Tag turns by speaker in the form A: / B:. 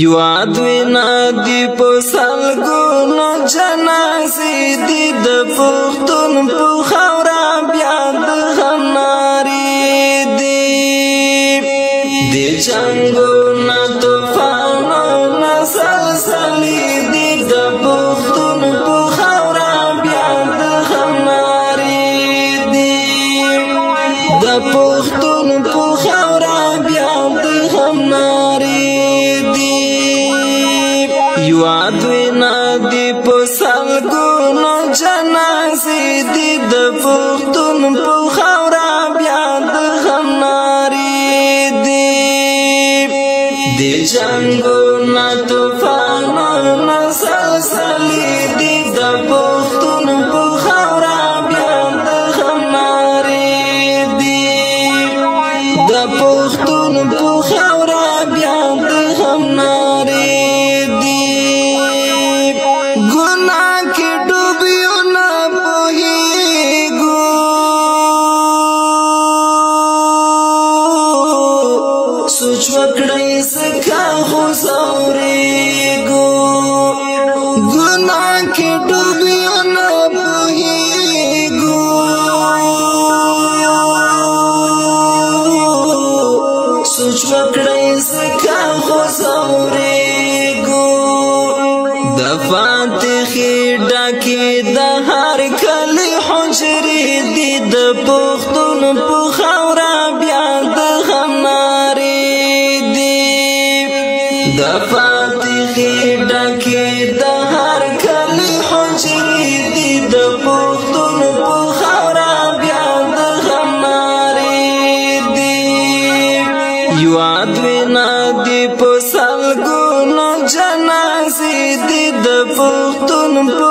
A: یواد وینا دی په سلګونو جنازې دي د پښتون په خاوره بیا د غم نارې دي د جنګونو طوفانونو سلسلې دي د پښتون په خاوره بیا د غم نارې دي د پښتون په خاوره بیا د غم نارې یواد وینا دی په سلګونو جنازې دي د پښتون په خاوره بیا د غم نارې دي د جنګونو طوفانونو سلسلې دي د پښتون په خاوره بیا د غم نارې دي د پښتون په خاوره بیا د غم نارې سوچ وکړی سکا خو زورېږو ګناه کې ډوبیو نه پوهېږو سوچ وکړی سکا خو زورېږو د فاتحې ډکې د هر کلي حجرې دي د پښتون په خاوره بیا د غم د فاتحې ډکې د هر کلي حجرې دي د پښتون په خاوره بیا د غم نارې دي یواد وینا دی په سلګونو جنازې دي د پښتون په